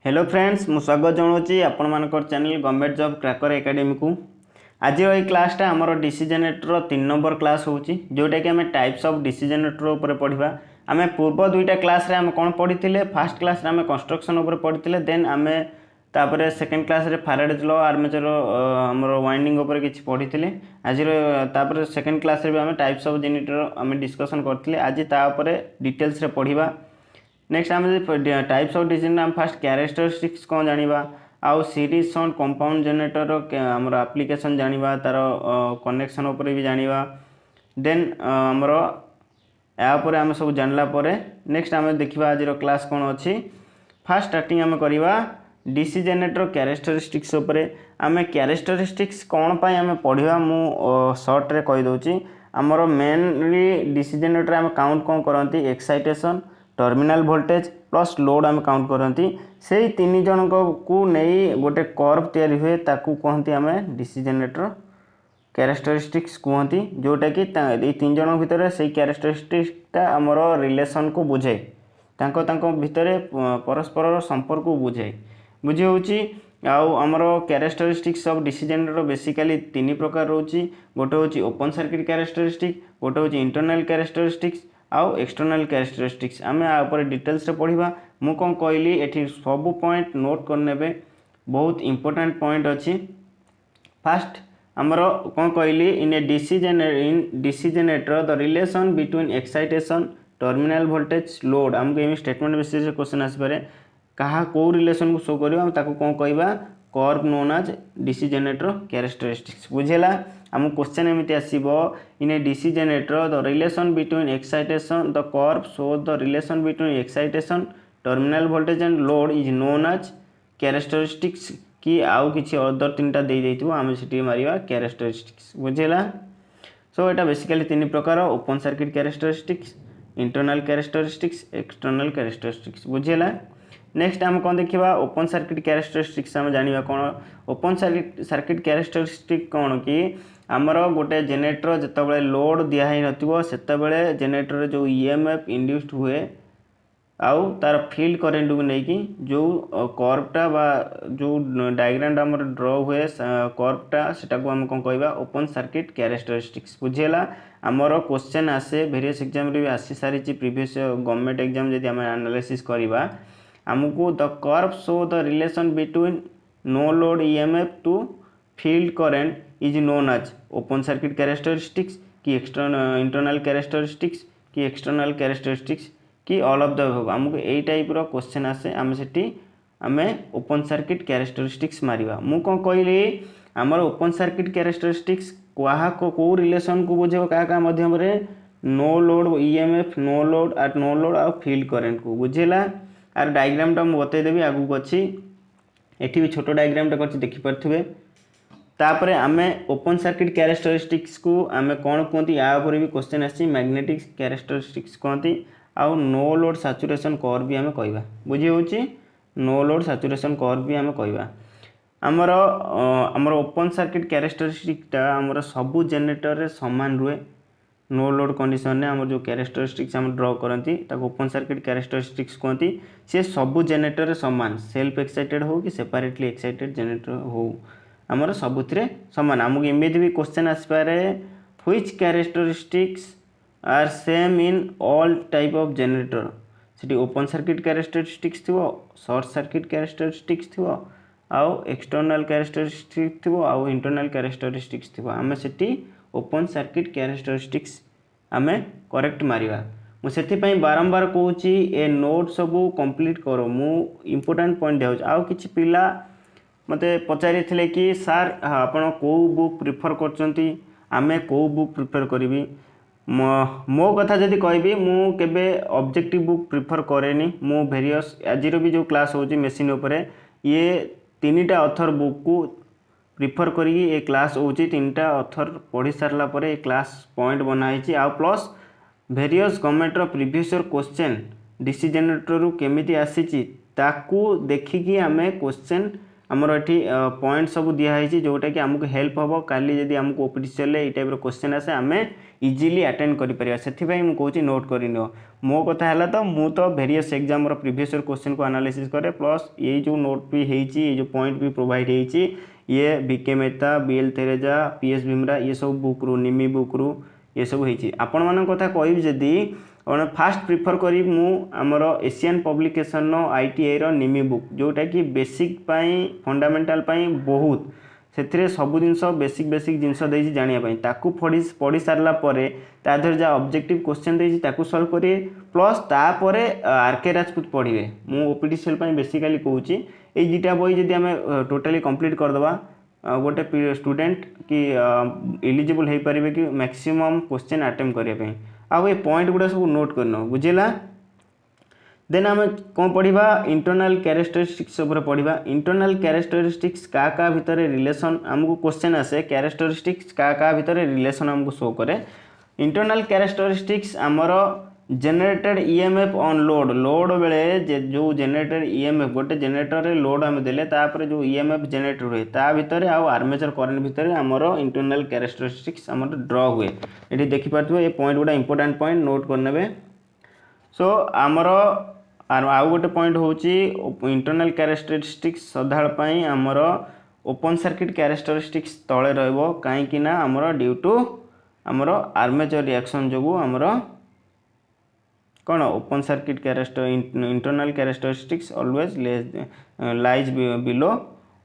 Hello friends मु स्वागत जनाऊँगी आपण मानकर channel government job cracker academy को। आज ये क्लासटा आमर डीसी जेनेटर 3 नंबर क्लास होची जोटा कि आम टाइप्स ऑफ डीसी जेनेटर उपर पढ़ा। आम पूर्व दुईटा क्लास रे आम कौन पढ़ी फास्ट क्लास रे आम कंस्ट्रक्शन उपर पढ़ी देन आम तापर सेकेंड क्लास रे फैराडेज लॉ आर्मेचर आमर वाइंडिंग उपर किछि पढ़ी आज तापर सेकेंड क्लास रे भी आम टाइप्स ऑफ जेनेटर आम डिस्कशन करथिले। आज ता ऊपर डिटेल्स रे पढ़िबा। नेक्स्ट आम टाइप्स ऑफ डिजाइन आम फास्ट कैरेक्टरिस्टिक्स कौन जानिबा आउ सीरीज साउंड कंपाउंड जनरेटर आमर एप्लिकेशन जानिबा तार कनेक्शन ऊपर भी जानिबा। देन आमर या पर आम सब जानला परे नेक्स्ट आम देखिबा आज क्लास कौन अच्छी। फास्ट स्टार्टिंग आम करवा डीसी जेनेटर कैरेक्टरिस्टिक्स उपरे। आम कैरेक्टरिस्टिक्स कौन पाई आम पढ़िबा मु शॉर्ट रे कहि दोची। आमर मेनली डीसी जेनेटर आम काउंट कौन करंती excitation terminal voltage plus load आम काउंट करती से तीन जन को नहीं गोटे कर्व तैयारी हुए ताकू कहती आम डीसी जेनेटर कैरेक्टरिस्टिक्स कहती जोटा कि तीन जन भितर से कैरेक्टरिस्टिक्सटा आमर रिलेशन को बुझे भितर परस्पर संपर्क को बुझे बुझी होची। आमर characteristics of DC generator basically तीन प्रकार रोची। गोटे होची ओपन सर्किट कैरेक्टरिस्टिक गोटे होची इंटरनल कैरेक्टरिस्टिक्स आउ एक्सटर्नल कैरेक्टरिस्टिक्स। आम या डिटेल्स रे पढ़ा। मु कौन कहली एठी सब पॉइंट नोट करने बहुत इंपोर्टेंट पॉइंट अच्छी। फास्ट आमर कौन कहली in DC generator the relation between excitation terminal voltage load आमको स्टेटमेंट बेसिस क्वेश्चन आसपे कहा कौ रिलेशन को शो करवा कौन कहवा curve known as DC generator characteristics बुझेला। आम क्वेश्चन एमती आसो in a DC generator the relation between excitation the curve show the relation between excitation terminal voltage and load is known as characteristics कि आउ किसी अदर तीन टा दे देइथिबो आम सेठी मारिबा कैरेक्टरिस्टिक्स बुझेला। सो एटा बेसिकली तीन प्रकार open circuit characteristics internal characteristics external characteristics बुझेला। नेक्स्ट आम कौन देखा ओपन सर्किट कैरेक्टरिस्टिक्स आम जानिबा कौन ओपन सर्किट कैरेक्टरिस्टिक कौन कि आमर गोटे जेनेटर जिते लोड दिखाई नतबे जेनेटर जो ईएमएफ इंड्यूस्ड हुए आउ तार फील्ड करेन्ट को लेकिन जो कर्वटा बा जो डायग्राम आमर ड्रॉ हुए कर्वटा सेटा को आम कौन कहवा ओपन सर्किट कैरेक्टरिस्टिक्स बुझेला। आमर क्वेश्चन आसे वेरियस एग्जाम रे भी आसी सारी प्रीवियस गवर्नमेंट एग्जाम जदि आम एनालिसिस करवा आमको the curve show the relation between no load EMF to field current is known as open circuit characteristics कि इंटरनल कैरेक्टरिस्टिक्स कि एक्सटर्नल कैरेक्टरिस्टिक्स कि ऑल ऑफ द अबव आमको यही टाइप रो question आसे आम सेठी आम ओपन सर्किट कैरेक्टरिस्टिक्स मारिबा। मु कौन कहली आमर ओपन सर्किट कैरेक्टरिस्टिक्स क्या को रिलेशन को बुझेबो क्या मध्यम रे no load EMF no load at no load आ फील्ड करेंट को बुझेला। आर डायग्रामटा मुझे बतईदेवी आगू अच्छी एटी भी छोट डायग्रामटा कर देखिपे। तापर आम ओपन सर्किट कैरेक्टरिस्टिक्स को आम कौन कहती या भी क्वेश्चन आसी मैग्नेटिक कैरेक्टरिस्टिक्स कहती आउ नो लोड सैचुरेशन कर्व भी आम कहवा बुझी होची नो लोड सैचुरेशन कर्व भी आम कहवा। आमर ओपन सर्किट कैरेक्टरिस्टिक्टा आमर सबू जेनेटर रे समान रुए नो लोड कंडीशन ने आम जो कैरेक्टरिस्टिक्स आम ड्रॉ करती ओपन सर्किट कैरेक्टरिस्टिक्स कहती सी सबू जेनेटर रे समान सेल्फ एक्साइटेड हो कि सेपरेटली एक्साइटेड जेनेटर हो आमर सबुथिरे समान। आमको इमेज भी क्वेश्चन आसपारे which characteristics are same in all type of generator सेठी ओपन सर्किट कैरेक्टरिस्टिक्स थी शॉर्ट सर्किट कैरेक्टरिस्टिक्स थी आउ एक्सटर्नल कैरेक्टरिस्टिक्स थी आउ इंटरनल कैरेक्टरिस्टिक्स थी आम सेठी ओपन सर्किट कैरेक्टरिस्टिक्स आम करेक्ट मारिबा। मुझे बारंबार कहूँ ए नोट सबू कंप्लीट करो मु इम्पोर्टेंट पॉइंट दिखाऊँ। आउ किछि पिला मते पचारि थिले कि सार आपण को बुक प्रिफर करचंती आमे को बुक प्रिफर करी मो कथा जदि कहबी मु केबे ऑब्जेक्टिव बुक प्रिफर करेनी मु वेरियस आजिर भी जो क्लास होची मशीन उपरे ये तीनटा ऑथर बुक को प्रिफर करी ए क्लास होची तीनटा ऑथर पढ़ी सारला परे ए क्लास पॉइंट बनाई आ प्लस वेरियस गवर्नमेंट रो previous year question DC generator रु केमिति आसीची ताकू देखिकी आमे क्वेश्चन आमर ये पॉइंट सब दिखाई जोटा कि आमको हेल्प हम काली जदि आमको ओपीटीसीएल ये टाइप क्वेश्चन आसे आम इजिली अटेंड करें से मुझे नोट कर मो कथा है तो मु तो वेरियस एग्जाम प्रीवियस क्वेश्चन को एनालिसिस करे प्लस ये जो नोट भी होती जो पॉइंट भी प्रोवाइड होती ये B K Mehta B L Theraja P S Bimbhra ये सब बुक रू निमी बुक रू ये सब होती आपण मान कथा कह जदि फास्ट प्रिफर करी मु आमर एशियन पब्लिकेशन नो आईटीआई रो निमी बुक जोटा कि बेसिक पाई फंडामेंटल पाई बहुत से सब जिनस बेसिक बेसिक जिनस देछि जानिया पाई ताकू पढ़ी सारला परे ता देहर जा ऑब्जेक्टिव क्वेश्चन देछि ताकू सॉल्व करिए प्लस तापरे आरके राजपूत पढ़िए मु ओपीटीसीएल पाई बेसिकली कहूची ए दुटा बही जदि आमे टोटली कंप्लीट कर दबा गोटे स्टूडेंट कि एलिजिबल हो पारे कि मैक्सिमम क्वेश्चन अटेम्प्ट करिया पाई आउ ये पॉइंट गुड़ा सब नोट करना बुझेला देन आम कौन पढ़ा इंटरनल कैरेक्टरिस्टिक्स पढ़ा इंटरनल कैरेक्टरिस्टिक्स का भितर रिलेशन आमको क्वेश्चन आसे कैरेक्टरिस्टिक्स का भितर रिलेशन आमको शो करे इंटरनल कैरेक्टरिस्टिक्स आमर जेनेरेटेड ईएमएफ ऑन लोड बेले जो जेनेरेटेड ईएमएफ गोटे जेनेरेटर रे लोड आम देले तापर जो ईएमएफ जेनेरेट हुए ता भितर आउ आर्मेचर करंट भितर आमर इंटरनल कैरेक्टरिस्टिक्स आमर ड्रॉ हुए ये देखि पारथुवे ये पॉइंट गुडा इंपोर्टेंट पॉइंट नोट करनेबे सो आमर आउ गोटे पॉइंट होची इंटरनल कैरेक्टरिस्टिक्स सदाळ पई आमर ओपन सर्किट कैरेक्टरिस्टिक्स तळे रहबो काहे कि ना आमर ड्यू टू आमर आर्मेचर रिएक्शन जोगु आमर कौन open circuit internal characteristics always lies below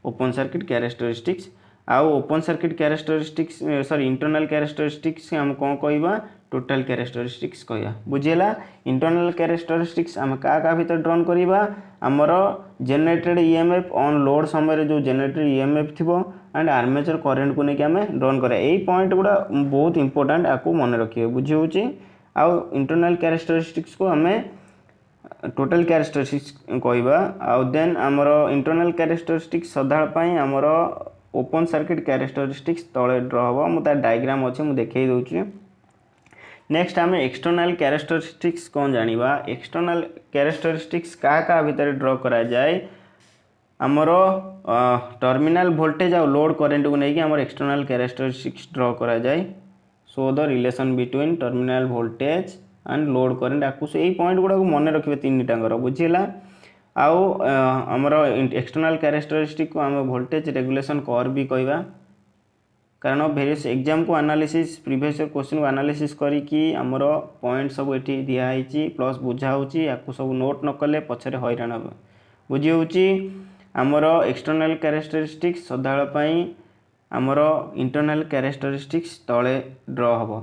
open circuit characteristics आउ open circuit characteristics sorry internal characteristics हम कौन कहवा टोटल कैरेक्टरिस्टिक्स कहया बुझेला इंटरनल कैरेक्टरिस्टिक्स हम का भीतर ड्रॉन करिबा हमर जेनरेटेड ईएमएफ ऑन लोड समय जो जेनरेटेड ईएमएफ थिबो एंड आर्मेचर करंट को लेके हमें ड्रॉन करे एई पॉइंट गुडा बहुत इंपोर्टेंट आको मन रखिए बुझी होची आउ इंटरनल कैरेक्टरिस्टिक्स को हमें टोटल कैरेक्टरिस्टिक्स कहवा आउ देन आमर इंटरनल कैरेक्टरिस्टिक्स सदाळ पई आमर ओपन सर्किट कैरेक्टरिस्टिक्स तळे ड्रॉ हबो मु ता डायग्राम अछि मु देखै दोछि नेक्स्ट आम एक्सटर्नल कैरेक्टरिस्टिक्स कौन जानिबा एक्सटर्नल कैरेक्टरिस्टिक्स का भीतर ड्रॉ करा जाए आमर टर्मिनल वोल्टेज आ लोड करंट को लेकिन आमर एक्सटर्नल कैरेक्टरिस्टिक्स ड्रॉ करा जाए so the relation between terminal voltage and load current आकु से पॉइंट गुड़ा मन रखिए तीन टांगर बुझेला आउ आमर एक्सटर्नल कैरेक्टरिस्टिक को आम वोल्टेज रेगुलेशन कर भी कहवा कारण वेरियस एग्जाम को एनालिसिस प्रीवियस क्वेश्चन को एनालिसिस करी आमर पॉइंट सब ये दिखाई प्लस बुझा हो सब नोट न कले पछरे हैरान हे बुझी होची आमर एक्सटर्नल कैरेक्टरिस्टिक्स सदाळ पई आमर इंटरनल कैरेक्टरिस्टिक्स तले ड्रॉ हबो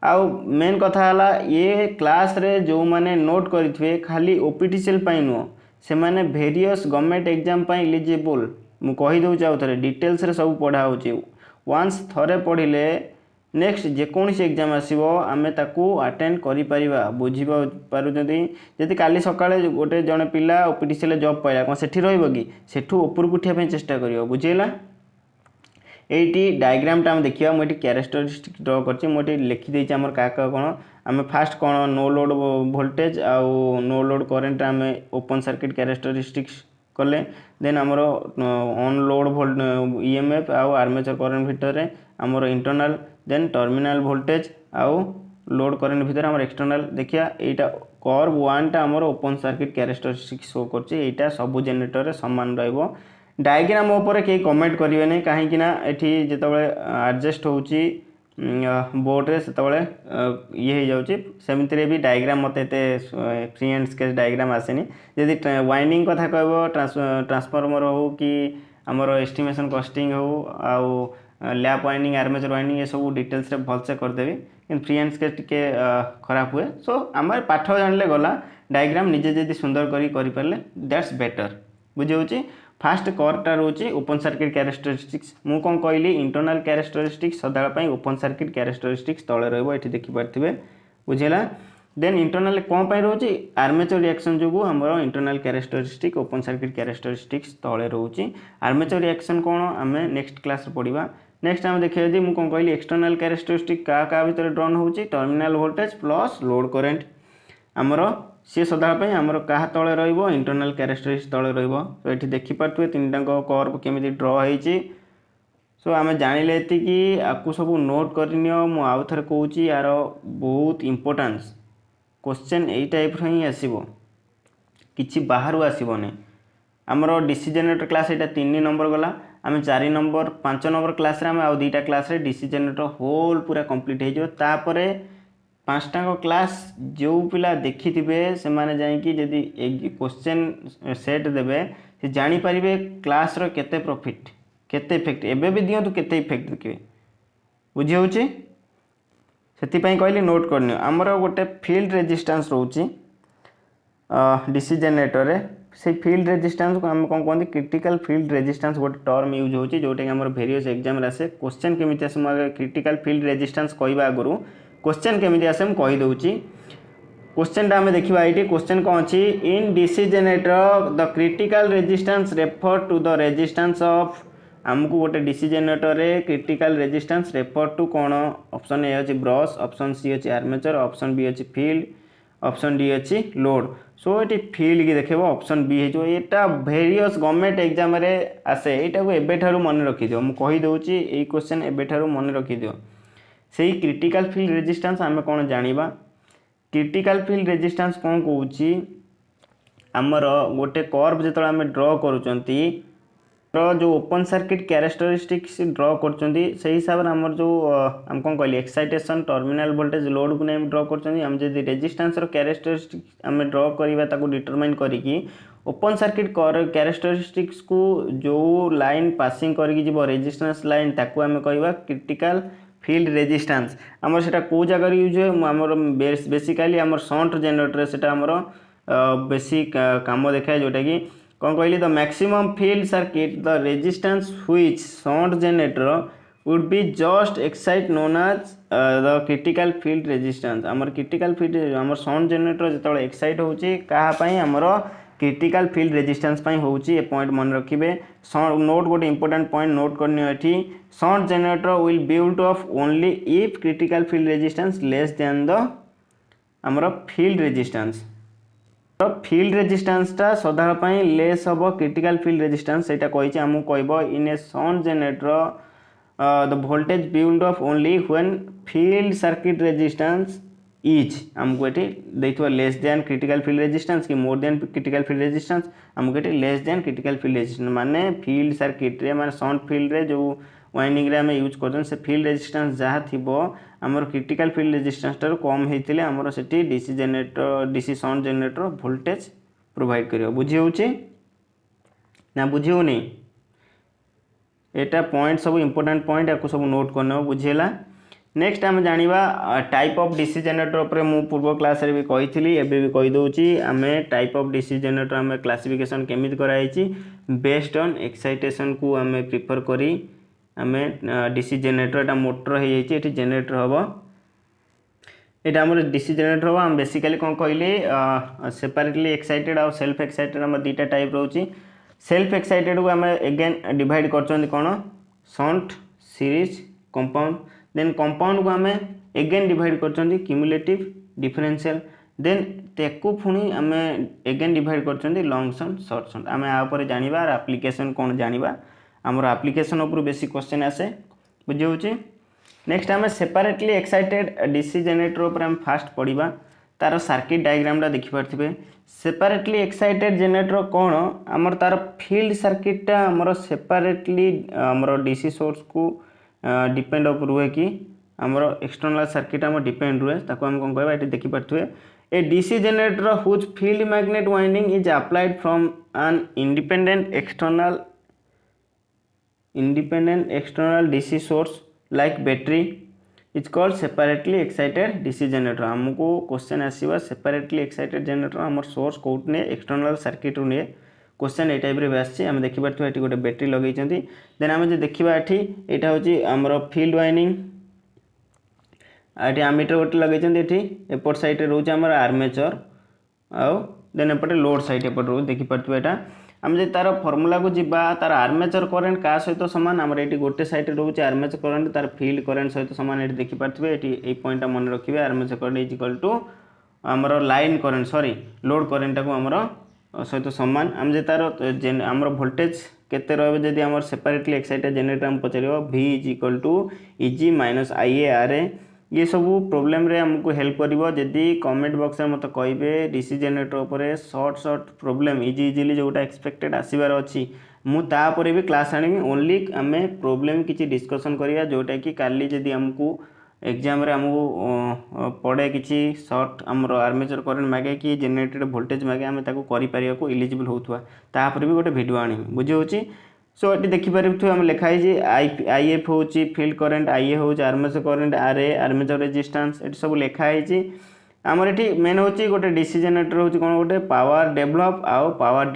आउ मेन कथा हला ये क्लास रे जो माने नोट करिथवे खाली ओपीटीसीएल पई नो से माने वेरियस गवर्नमेंट एग्जाम पई एलिजिबल मु कहि दउ चाउ थरे डिटेल्स रे सब पढ़ा होची वन्स थरे पढ़िले नेक्स्ट जेकोसी एग्जाम आसीबो आमे ताकू अटेंड करि परिबा बुझी पारु जदि काली सकाळे गोटे जने पिला ओपीटीसीएल जॉब पाइला कोन सेठी रहइबो कि सेठू ऊपर उठिया पे चेष्टा करियो बुझेला एटी डायग्राम टा हम देखिया मोटी कैरेक्टरिस्टिक ड्रॉ करछि मोटी लिखि देछि हमर का कोन आमे फास्ट कोन नो लोड वोल्टेज आउ नो लोड करंट आमे ओपन सर्किट कैरेक्टरिस्टिक्स कले देन आमर ऑन लोड ईएमएफ आउ आर्मेचर करंट भितर आमर इंटरनल देन टर्मिनल वोल्टेज आउ लोड करंट भितर आमर एक्सटर्नल देखिया एटा कर्व 1 टा आमर ओपन सर्किट कैरेक्टरिस्टिक्स शो करछि एटा सब जनरेटर रे समान रहइबो डायग्राम ऊपर कई कमेंट करिवे नै काहे कि ना एठी जेतबळे एडजस्ट होउची बोर्ड रे सेतबळे ये हो जाउची सेमिति रे भी डायग्राम मते ते फ्री एंड स्केच डायग्राम आसेनी यदि वाइंडिंग कथा कहबो ट्रांसफार्मर हो कि हमर एस्टिमेशन कॉस्टिंग हो आउ लैप वाइंडिंग आर्मेचर वाइंडिंग ये सब डिटेल्स रे भल से कर देबी कि फ्री एंड स्केच टिके खराब हुए सो हमर पाठ जानले गला डायग्राम निजे जदी सुंदर करि परले दैट्स बेटर बुझे होची फास्ट करटा रोचे ओपन सर्किट कैरेक्टरिस्टिक्स मु कौन कहली इंटरनल कैरेक्टरिस्टिक्स सदाळ पई ओपन सर्किट कैरेक्टरिस्टिक्स तळे रहबो एठी देखि पारथिबे बुझेला देन इंटरनल कौन पई रोचे आर्मेचर रिएक्शन जोगु हमरो internal characteristic open circuit characteristics तळे रोचे आर्मेचर रिएक्शन कोन हमें नेक्स्ट क्लास रे पढिबा नेक्स्ट हम देखिए जे मु कौन कहली एक्सटर्नल कैरेक्टरिस्टिक का भीतर ड्रॉन होची terminal voltage plus load current हमरो सी सदापी आमर क्या तले इंटरनल कैरेक्टरिस्टिक्स तले तो ये देखिपे तीन टाक कर्व केमी ड्र हो। सो आम जानिले कि आपको सब नोट करनी मु आउ थे कहूँ यार बहुत इम्पोर्टान्स क्वेश्चन यही टाइप ही आसो कि बाहर आसबनी आमर डीसी जेनेरेटर क्लास यहाँ 3 नंबर गला आम 4 नंबर 5 नंबर क्लास रे आम आउ 2टा क्लास रे डीसी जेनेरेटर होल पूरा कंप्लीट हो तापर 5टा क्लास जो पिला देखि थे से माने जाइए जदि क्वेश्चन सेट देवे से जानी पारिबे क्लास रो केते प्रॉफिट केते इफेक्ट एबे भी दियंतु केते इफेक्ट देखिए बुझी होची सेति पई कहली नोट करनी आमर गोटे फील्ड रेजिस्टेंस रोची डीसी जेनेरेटर रे से फील्ड रेजिस्टेंस को हम कौन कहते क्रिटिकल फील्ड रेजिस्टेंस गोटे टर्म यूज होची जोटा कि हमर वेरियस एग्जाम रे आसे क्वेश्चन केमिति आसे म क्रिटिकल फील्ड रेजिस्टेंस कहबा आगु क्वेश्चन केमिति आसे हम कहि दउची क्वेश्चन आम देखा ये क्वेश्चन कौन अच्छी in DC generator the critical resistance refer to the resistance of आमको गोटे डीसी जेनेरेटर रे क्रिटिकल रेजिस्टेंस रेफर टू कौन ऑप्शन ए अच्छी ब्रश ऑप्शन सी अच्छी आर्मेचर ऑप्शन बी अच्छी फील्ड ऑप्शन डी अच्छी लोड सो ये फील्ड की देखो ऑप्शन बी हो यहाँ वेरियस गवर्नमेंट एग्जाम रे आसे यहाँ को एबेठारु मन रखी दियो मुझे कहीदे ये क्वेश्चन एबेठारु मन रखी दियो से क्रिटिकल फील्ड रेजिस्टेंस आम कौन जानिबा क्रिटिकल फील्ड रेजिस्टेंस कौन कौन आमर गोटे कर्व जो आम ड्र करुँच जो ओपन सर्किट कैरेक्टरिस्टिक्स ड्र कर हिसाब से आमर जो आम कौन कहली एक्साइटेशन टर्मिनाल वोल्टेज लोड को नहीं ड्र कर रेजिस्टेंस कैरेक्टरिस्टिक्स आम ड्र करवा डिटरमाइन करी ओपन सर्किट कैरेक्टरिस्टिक्स को जो लाइन पासिंग कर रेजिस्टेंस लाइन ताकू आम कहवा क्रिटिकल फील्ड रेजिस्टेंस आमर सेटा को जगह यूज हुए आमर बेसिकाली आमर शंट जेनेरेटर से आमर बेसी काम देखाए जोटा कि कौन कहली the maximum field circuit the resistance which shunt generator would be just excite known as the critical field resistance आमर क्रिटिकल फील्ड आमर शंट जनरेटर जो एक्साइट होची कहापाई आमर क्रिटिकल फील्ड रेजिस्टेंस पाई होची ए पॉइंट मन रखिबे नोट गोटे इंपोर्टेंट पॉइंट नोट करनी एठी shunt generator will build off only if critical field resistance less than the आमर फील्ड रेजिस्टेंस तो फील्ड रेजिस्टेंस टा सदापाई लेस हम क्रिटिकल फील्ड रेजिस्टेंस सेटा कही आमको कहब in a shunt generator the voltage build off only when field circuit resistance is आमको ये देखो less than critical field resistance कि more than critical field resistance आमको ये less than critical field resistance माने फील्ड सर्किट रे माने shunt field रे जो वाइंडिंग रे आम यूज कर से फील्ड रेजिस्टेंस जहाँ थी आमर क्रिटिकल फील्ड रेजिस्टेंस टार कम होते आमर से DC generator DC shunt generator voltage provide कर बुझी होची ना बुझी होनी एटा पॉइंट सब इंपोर्टेंट पॉइंट या सब नोट करने बुझीला नेक्स्ट आम जानिबा टाइप ऑफ डीसी जेनेरेटर उपरे मु पूर्व क्लास रे भी कही एबे भी कही दउची आमे टाइप ऑफ डीसी जेनेरेटर आमे क्लासिफिकेशन केमिति कराइची बेस्ड ऑन एक्साइटेशन को आमे प्रिफर करी आमे डीसी जेनेरेटर एटा मोटर हो जाइए ये जेनेरेटर हम यहाँ आम डीसी जेनेरेटर हम आम बेसिकली कौन कहली सेपरेटली एक्साइटेड और सेल्फ एक्साइटेड आम 2टा टाइप रोची सेल्फ एक्साइटेड को आम एगेन डिवाइड कर कौन shunt series compound then compound को आम एगेन डिवाइड कर क्यूमुलेटिव डिफरेंशियल देन तेकु पुणी आम एगेन डिवाइड कर लॉन्ग शंट शॉर्ट शंट आम या जानिबा एप्लिकेशन कौन जानिबा आमर एप्लिकेशन उपर बेसी क्वेश्चन आसे बुझी होची नेक्स्ट आम सेपरेटली एक्साइटेड डीसी जेनेरेटर उपर आम फास्ट पढ़ा तार सर्किट डायग्राम टा देखि पारथिबे सेपरेटली एक्साइटेड जेनेरेटर कौन आमर तार फील्ड सर्किट टा आमर सेपरेटली आमर डीसी सोर्स को डिपेंड अप रुहे कि आमर एक्सटर्नल सर्किट आम डिपेंड रुहे ताको हम कौन कहबा एटी देखि पारथिबे a DC generator whose field magnet winding is applied from an independent external DC source like battery is called separately excited DC generator हमको क्वेश्चन आसीबा separately excited generator हमर सोर्स कोट ने एक्सटर्नल सर्किट ने question ए type रे आछि हम देखि परथु एठी गोटे बैटरी लगै छथि देन हम जे देखिबा एठी एटा होची हमर फील्ड वाइंडिंग एठी एमीटर गोटे लगै छथि एठी एपोर्ट साइड रे रहउची हमर आर्मेचर आ देन एपटे लोड साइड एपटे रहउ देखि परथु एटा आम जो तार फर्मूला को जीवा तार आर्मेचर करेन्ट क्या सहित सामान आम ये गोटे साइड रोचे आर्मेचर करेन्ट तार फील्ड करेन्ट सहित सामान ये देखिपारे ये पॉइंटा मन रखिए armature current is equal to आमर लाइन करेन्ट सॉरी लोड करेन्टा को आमर सहित सामान आम जे तार आमर वोल्टेज केते रहबे जदि आमर सेपरेटली एक्साइटेड जनरेटर हम पचारिबो V is equal to Eg minus Ia Ra ये सब प्रोब्लेम रे हमको हेल्प करिवो जदि कमेंट बॉक्स में मत कहबे डीसी जनरेटर ऊपर शॉर्ट प्रोब्लेम इजीली जोटा एक्सपेक्टेड आसीबार अछि मु तापर भी क्लास आनिबी ओनली आमे प्रोब्लेम किछि डिस्कशन करिया जोटा कि काली जदि हमको एग्जाम रे हमको पड़े किछि शॉर्ट हमर आर्मेचर करंट मागे कि जनरेटेड वोल्टेज मागे आमे ताको करि पारिया को एलिजिबल होथुवा तापर भी गोटे वीडियो आनिबी बुझि होछि सो ये देखि पारिथु हम लिखाई जे IF होछि फील्ड करंट IA होछि armature current RA armature resistance एट सब लिखाई जे हमर एठी मेन होछि गोटे डीसी जनरेटर होछि कोन गोटे पावर डेवलप आउ पावर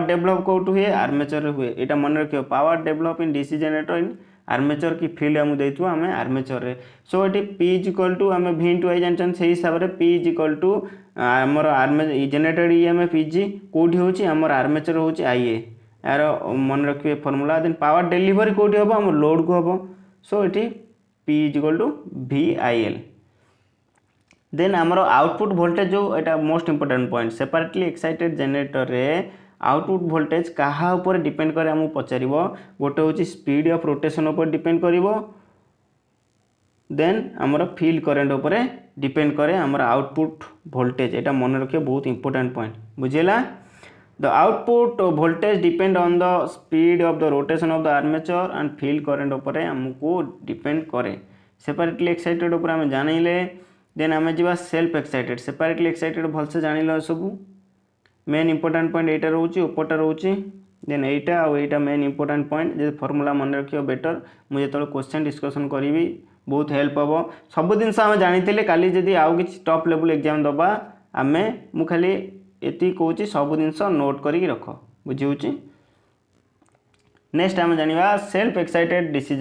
डेवलप कोठु हे आर्मेचर हुए एटा मन रखियो power develop in DC generator in armature की फील्ड हम देथु हमें आर्मेचर रे सो एटी P इज इक्वल टू हमें V * I जानछन सेही हिसाब रे P इज इक्वल टू हमर आर्मेचर जनरेटेड EMF इज कोठी होछि हमर आर्मेचर होछि IA यार मन रखिए फॉर्मूला देन पावर डिलीवरी कोठी होबो हम लोड को होबो सो एटी P is equal to VIL then हमर आउटपुट वोल्टेज जो एटा most important point separately excited generator रे आउटपुट वोल्टेज कहा ऊपर डिपेंड करे हमु पचारिबो गोटे होची स्पीड ऑफ रोटेशन ऊपर डिपेंड करिवो देन हमर फील्ड करंट ऊपर डिपेंड करे हमर आउटपुट वोल्टेज एटा मन रखियो बहुत इंपोर्टेंट पॉइंट बुझिला the output voltage depend on the speed of the rotation of the armature and field current ऊपर हमको डिपेंड करे सेपरेटली एक्साइटेड ऊपर हम जानिले देन हम जीवा सेल्फ एक्साइटेड सेपरेटली एक्साइटेड भल से जानिलो सब मेन इंपोर्टेंट पॉइंट एटा रहउची ऊपरटा रहउची देन एटा आ एटा मेन इंपोर्टेंट पॉइंट जे फार्मूला मन रखियो बेटर मु जेतल क्वेश्चन डिस्कशन करिवि बहुत हेल्प हबो सब दिन से हम जानितिले काली जदी आउ किछ टॉप लेवल एग्जाम दबा आमे मु खाली एति कहउची सब दिन से नोट करी रखो बुझिउची नेक्स्ट हम जानिबा सेल्फ एक्साइटेड डीसी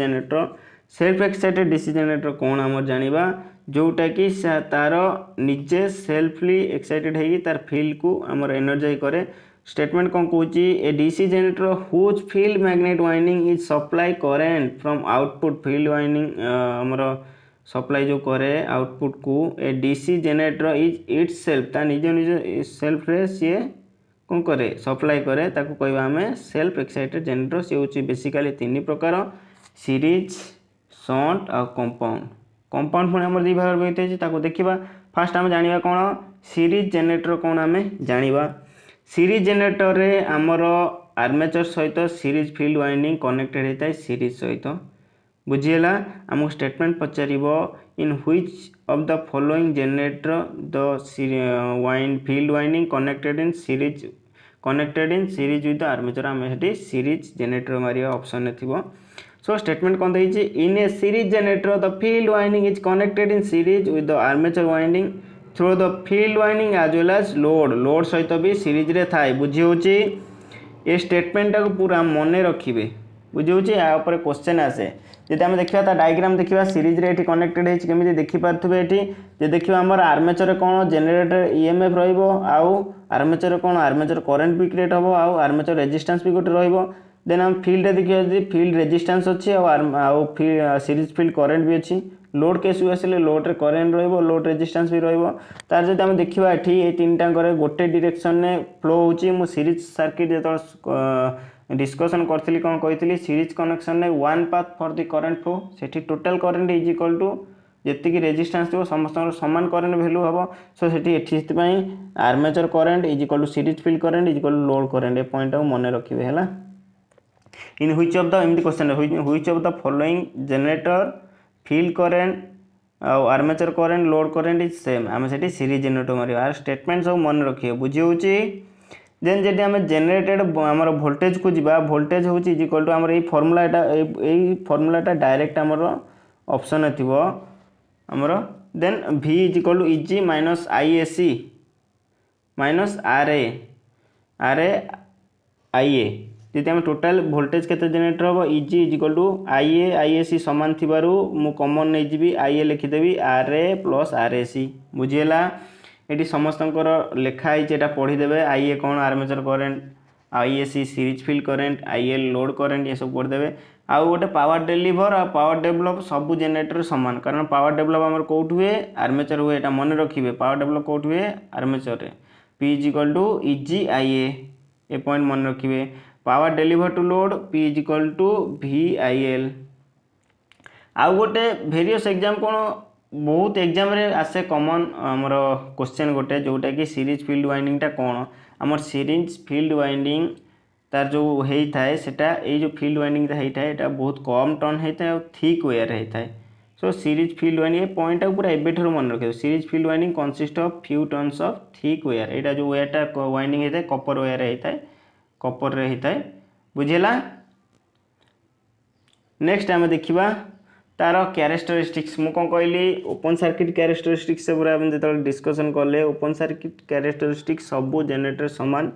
जनरेटर कोन हमर जानिबा जोटा कि तार निजे सेल्फली एक्साइटेड है तार फील्ड को हमर एनर्जाइज करे स्टेटमेंट कौन कहूँ a DC generator whose field magnet winding is supply current from output field winding हमर सप्लाई जो करे आउटपुट को a DC generator is itself ता निज निज सेल्फ रे सी कौन करे सप्लाई करे ताको कहबा हमें सेल्फ एक्साइटेड जनरेटर से होची बेसिकली तीन प्रकार सीरीज शंट और कंपाउंड पुणी हमर दी भाग होइते ताको देखिबा फास्ट हम जानिबा कोन सीरीज जनरेटर कोन हमें जानिबा सीरीज जनरेटर रे हमर आर्मेचर सहित सीरीज फील्ड वाइंडिंग कनेक्टेड होता है सीरीज सहित बुझिएला हमको स्टेटमेंट पचारिबो in which of the following generator the field winding connected in series with the armature हम हेटी सीरीज जनरेटर मारिया ऑप्शन ने थिबो सो स्टेटमेंट कौन देछि in a series generator the field winding is connected in series with the armature winding through the field winding as well as load सहित भी series रे थाए बुझी होची ए स्टेटमेंट को पूरा मने रखिबे बुझी होची आ ऊपर क्वेश्चन आसे जदि हम देखिबा ता डायग्राम देखिबा सीरीज रे एठी कनेक्टेड है केमिति देखि पारथबे एठी जे देखिबा हमर आर्मेचर रे कोन जनरेटर ईएमएफ रहइबो आउ आर्मेचर कोन आर्मेचर करंट भी क्रिएट हबो आउ आर्मेचर रेजिस्टेंस भी गोटे रहइबो देन हम फील्ड रे देखिबा जे फील्ड रेजिस्टेंस अछि आउ सीरीज फील्ड करंट भी अछि लोड केस आसले लोड रे करंट रहइबो लोड रेजिस्टेंस भी रहइबो तार जदि हम देखिबा एठी ए तीनटा करे गोटे डायरेक्शन ने फ्लो होछि मु सीरीज सर्किट जेतो डिस्कशन करथिली कोन कहितली सीरीज कनेक्शन ने one path for the current flow सेठी total current is equal to जेति की रेजिस्टेंस थो समस्त समान करंट वैल्यू हबो सो सेठी एठी पई armature current is equal to series field current is equal to load current ए पॉइंट को मने रखिबे हला इन व्हिच ऑफ द इमदी question which of the following generator field current armature current load current is same आम से series generator मारे आर स्टेटमेंट सब मन रखिए बुझी होची देन जेटी आम जनरेटेड आमर वोल्टेज को जीवा वोल्टेज होची इज इक्वल टू आमर ए फॉर्मूलाटा डायरेक्ट आमर ऑप्शन थिबो आमर then v is equal to Eg minus IAC minus RA जदि आम टोटल वोल्टेज केते जनरेटर हो Eg is equal to IAC समान थिबारु मु कॉमन नै जिबी IA लिखिदेबी RA प्लस RAC बुझिएला एटी समस्तंकर लेखा है एटा पढ़ी देबे IA कोन armature current ISC series field current, IL load current ये सब पढ़िदेवे। आउ गोटे पावर डेलीभर आ पावर डेभलप सब जेनेरेटर समान, कारण पावर डेभलप आमर कौट हुए आर्मेचर हुए, एटा मन रखिए पावर डेभलप कौट हुए आर्मेचर रे, P is equal to Eg IA, ए पॉइंट मन रखिए। Power deliver to load P is equal to VIL। आउ गोटे वेरियस एग्जाम कौन बहुत एग्जाम रे आसे कॉमन हमर क्वेश्चन गोटे जोटा कि सीरीज फील्ड वाइंडिंग टा कौन, हमर सीरीज फील्ड वाइंडिंग तार जो होता है सेटा ये जो फील्ड वाइंडिंग होता है ये बहुत कम टर्न होता है और थिक वेयर होता है। So series field winding point पूरा एबेठर मन रखिए, series field winding consist of few turns of thick wire, यहाँ जो वेयरटा वाइंडिंग होता है कपर वेयर होता है, कपर रे होता है, बुझेला। नेक्स्ट आम देखा तार क्यारेक्टरिस्टिक्स, मु कौन कहली ओपन सर्किट क्यारेक्टरिस्टिक्स से पूरा जो डिस्कसन कले, ओपन सर्किट क्यारेक्टरिस्टिक्स सब जेनेरेटर सामान,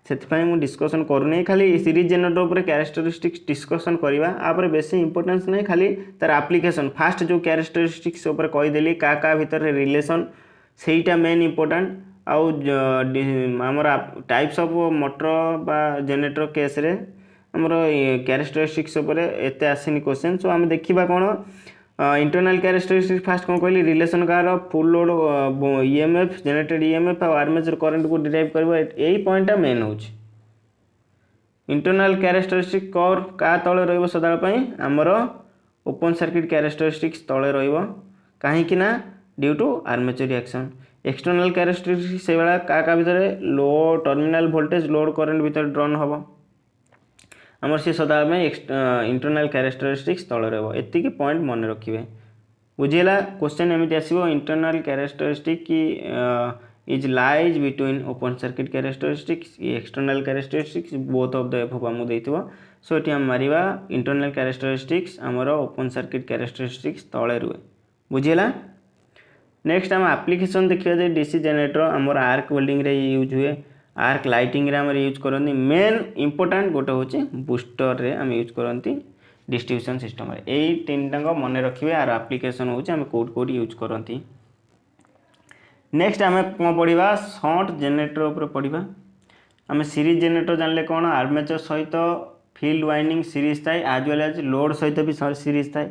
से मुझे डिस्कसन करूनी, खाली सीरीज जेनेरेटर उपर क्यारेक्टरिस्टिक्स डिस्कसन करवा, आपर बेसी इंपोर्टेंस नहीं, खाली तार एप्लिकेशन फास्ट जो क्यारेक्टरिस्टिक्स उपर कहीदेली का भितर रिलेसन सेटा मेन इंपोर्टेंट। आउ आमर टाइप्स ऑफ मोटर बा जेनेरेटर केस रे आमर क्यारेक्टरिस्टिक्स उपर एत आसनी क्वेश्चन। सो आम देखा कौन इंटरनल क्यारेक्टरिस्टिक्स फास्ट कौन कहली relation car full load EMF generated EMF और आर्मेचर करंट को डिराइव कर, यही पॉइंटा मेन हो। इंटरनल क्यारेक्टरिस्टिक्स कर का तले रहिबो सदाळ आमर ओपन सर्किट क्यारेक्टरिस्टिक्स तले रहिबो, कहीं ना due to armature reaction. External characteristics से भाया का भितर लो टर्मिनाल वोल्टेज लोड करंट भितर ड्रन हम आमर सी सदा इंटरनल क्यारेक्टरिस्टिक्स तले रहिबो, एतिकी पॉइंट मन रखिए, बुझेला। क्वेश्चन एमती आसीबो इंटरनल क्यारेक्टरिस्टिक की is lies between open circuit characteristics external characteristics both of the above आमको देइथिबो। सो एटी हम मारिबा इंटरनल क्यारेक्टरिस्टिक्स आमर ओपन सर्किट क्यारेक्टरिस्टिक्स तले रुए, बुझेला। नेक्स्ट आम एप्लिकेशन देखिए डीसी जेनेरेटर आमर आर्क वेल्डिंग रे यूज हुए, आर्क लाइटिंग रे आमर यूज करती, मेन इंपोर्टेंट गोटे होची बूस्टर रे आम यूज करती डिस्ट्रीब्यूशन सिस्टम रे, यही तीन टाक मन रखिए, आर एप्लिकेशन होची आम कोड कोड यूज करती। नेक्स्ट आम कौन पढ़ा शॉर्ट जेनेरेटर उपर पढ़ा, आम सीरीज जेनेरेटर जानले कौन आर्मेचर सहित फील्ड वाइंडिंग सीरीज थाए आज वेल एज लोड सहित भी सीरीज थाए,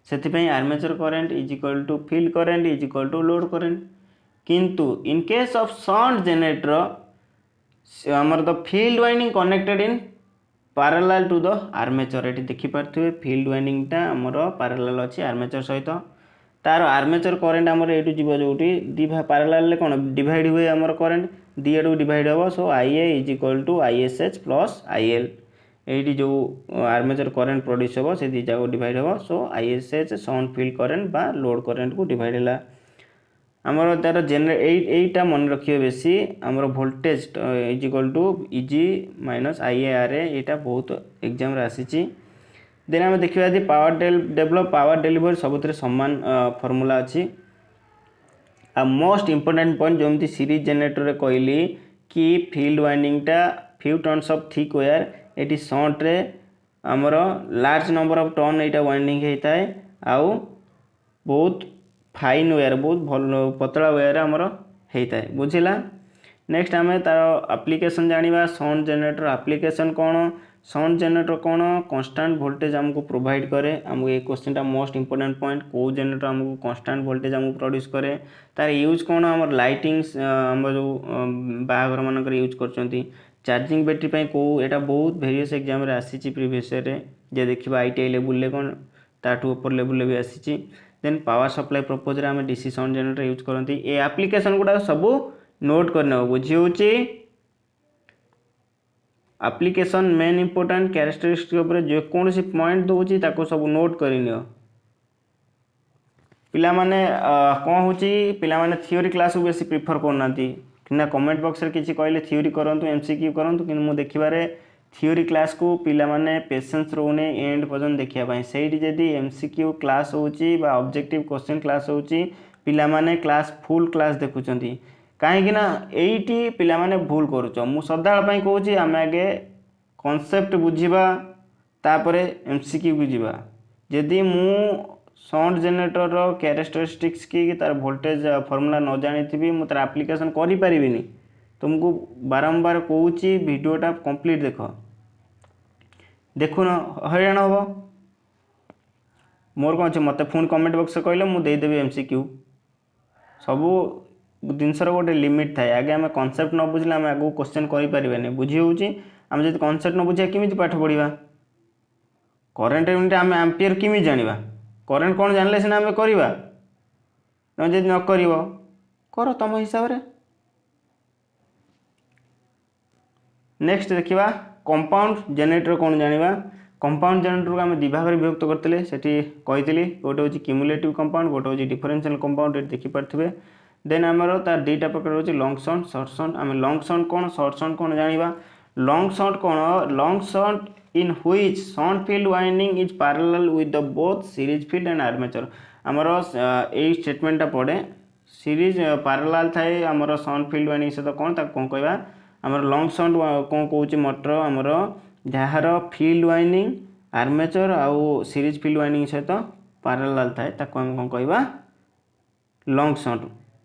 से armature current is equal to field current is equal to load current. किंतु in case of short generator आमर the field winding connected in parallel to the armature, ये देखिपे फील्ड वाइंडिंग टा आमर पैरेलल अच्छी आर्मेचर सहित, तार आर्मेचर करेंट आमर एटू जीव जो पैरेलल कौन डिवाइड हुए आमर करेंट दी आड़ू डिवाइड हम, so IA is equal to ISH plus IL, ये जो आर्मेचर करेंट प्रोड्यूस हम से दी जाक डिवाइड हम, so ISH short field current बा लोड करेंट को डिवाइड है आमर तार एटा मन रखिए बेसी आमर voltage is equal to EG minus IARA, यहाँ बहुत एग्जाम आसी। देन आम देखा पावर डेभलप पावर डेलीभर सब सामान फॉर्मूला अच्छी। आ मोस्ट इंपोर्टेंट पॉइंट जमी सीरीज जेनेरेटर रे कहली कि फील्ड वाइंडिंग टा few turns of thick wire, ये शॉर्ट रे आमर लार्ज नंबर ऑफ टर्न यहाँ वाइंडिंग होता है, आउ बहुत फाइन वेयर बहुत भल पतला वेयर आमर होता है, बुझेला। नेक्स्ट आम तार एप्लिकेशन जानिबा शॉर्ट जेनेरेटर एप्लिकेशन कौन, शॉर्ट जेनेरेटर कौन कांस्टेंट वोल्टेज हमको प्रोवाइड करे, हमको ये क्वेश्चन टा मोस्ट इंपोर्टेंट पॉइंट को जेनेरेटर हमको कांस्टेंट वोल्टेज हमको प्रोड्यूस करे, तार यूज कौन आमर लाइटिंग्स आम जो बाहागर मानक यूज करचंती, चार्जिंग बैटेरी पे को एटा बहुत वेरियस एग्जाम रे आसीची प्रीवियस रे जे देखिबा ITI लेवल ले कौन ताठू ऊपर लेवल ले भी आसीची। देन पावर सप्लाई पर्पज रे आम डीसी शॉर्ट जेनेरेटर यूज करती, ए एप्लिकेशन गुडा सब नोट करने बुझी होची। एप्लिकेशन मेन इंपोर्टेंट क्यारेक्टरिस्टिक उपर जेकोसी पॉइंट दूची ताको सब नोट करनियो। पिला माने कौन होची पिला माने थ्योरी क्लास को बेसी प्रिफर करना कि कमेंट बॉक्स रे किसी कहले थ्योरी करंतु MCQ करंतु, कि मु देखिबारे थ्योरी क्लास को पिला माने पेशेंस रोने एंड पर्यंत देखिया पाई, सेठी जदी MCQ क्लास होची बा ऑब्जेक्टिव क्वेश्चन क्लास होची पिला माने क्लास फुल क्लास देखुचंती, कहीं ना एटी पिला माने भूल करूच। मु सदा पई कहूची आमे आगे कॉन्सेप्ट बुझीबा तापरे MCQ को जीवा, जदि मु शॉर्ट जेनेरेटर रो कैरेक्टरिस्टिक्स की तार वोल्टेज फॉर्मूला न जानी थी मु तार एप्लिकेशन करि परिबिनी, तुमको बारंबार कहूँ वीडियोटा कंप्लीट देखुन हईराण हम मोर कौन अच्छे मत पुणी कमेंट बॉक्स कहले मुझेदेवी MCQ सबू जिनसर गोटे लिमिट थाए आगे आम कनसेप्ट न बुझे आम आगे क्वेश्चन करें बुझी होम जब कनसेप्ट न बुझा केमी पाठ पढ़ा करेन्ट यूनिट आम एम्पियर केमी जाना करेन्ट कौन जानले सीना आम करवा तुम जब न कर तुम हिसाब से। नेक्स्ट देखा कंपाउंड जेनेरेटर कौन जाना कंपाउंड जेनेरेटर को आम दिभाग विभक्त करते सेठी कही गोटे हूँ क्यूमुलेटिव कंपाउंड गोटे हूँ डिफरेंशियल कंपाउंड ये देखिपारे। देन आमर तार दुईटा प्रकार होची लॉन्ग शॉर्ट शॉर्ट शॉर्ट आम लॉन्ग शॉर्ट कौन शॉर्ट शॉर्ट कौन जाना लॉन्ग शॉर्ट कौन long short in which short field winding is parallel with the both series field and armature आमर यही स्टेटमेंटा पड़े सीरीज पैरेलल थाए आमर शॉर्ट फील्ड वाइंडिंग सहित कौन ताको कौन कहबा आमर लॉन्ग शॉर्ट कौन कहूँ मोटर आमर जार फील्ड वाइंडिंग आर्मेचर आउ सीरीज फील्ड वाइंडिंग सहित पैरेलल थाए ताको आम कौन कहबा लॉन्ग शॉर्ट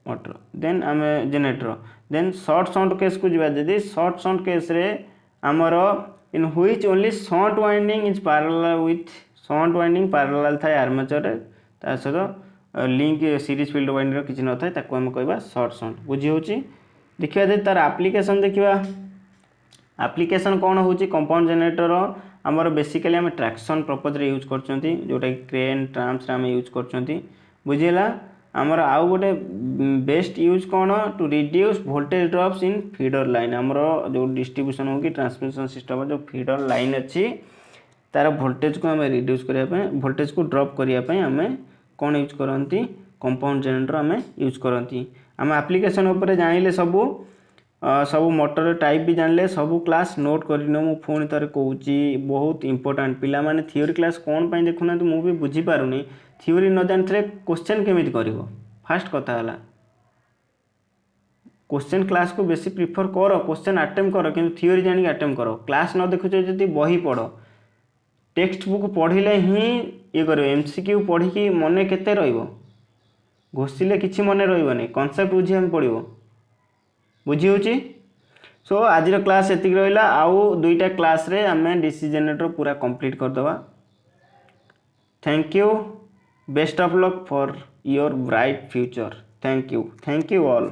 मोटर। देन आम generator then short short case को जीवा जदि शॉर्ट शॉर्ट केस रे आमर in which only short winding is parallel with short winding parallel थाए आर्मेचर ता सहित लिंक सीरीज फील्ड वाइंडिंग किसी न थाए ताको आम कहबा शॉर्ट शॉर्ट बुझी होची। देखिया जे तार एप्लीकेशन देखिया एप्लीकेशन कौन होची कंपाउंड जेनेरेटर आमर बेसिकली आम ट्रैक्शन पर्पज रे यूज करचंती जोटा क्रेन ट्राम्स रे आम यूज करचंती बुझिला आमर आउ गोटे बेस्ट यूज कौन to reduce voltage drops in feeder line आमर जो डिस्ट्रीब्यूशन हो कि ट्रांसमिशन सिस्टम जो फीडर लाइन अच्छी तार वोल्टेज को आम रिड्यूस करने वोल्टेज को ड्रॉप करने आम कौन यूज करती कंपाउंड जेनेरेटर आम यूज करती आम एप्लीकेशन उपर जानिले सबू सबू मोटर टाइप भी जानले सबू क्लास नोट करनो मु पुणी थरे कहूँ बहुत इंपोर्टेंट पिला माने थ्योरी क्लास कौन पाई देखुना मु भी बुझी पारुनी थ्योरी न जानते क्वेश्चन केमिति करिवो फास्ट कथा हला क्वेश्चन क्लास को बेसी प्रिफर कर क्वेश्चन अटेम्प्ट कर कि थ्योरी जानी अटेम्प्ट कर क्लास न देखुच जदि बही पढ़ टेक्स्ट बुक पढ़िले ही ये कर MCQ पढ़ी कि मन केते रहिबो घोषिले किछि मन रहिबोनी कॉन्सेप्ट बुझी पड़ो बुझी होची। सो आज क्लास एतिक रहिला आउ दुईटा क्लास रे आमे डीसी जेनेरेटर पूरा कंप्लीट कर दवा। Thank you best of luck for your bright future thank you all.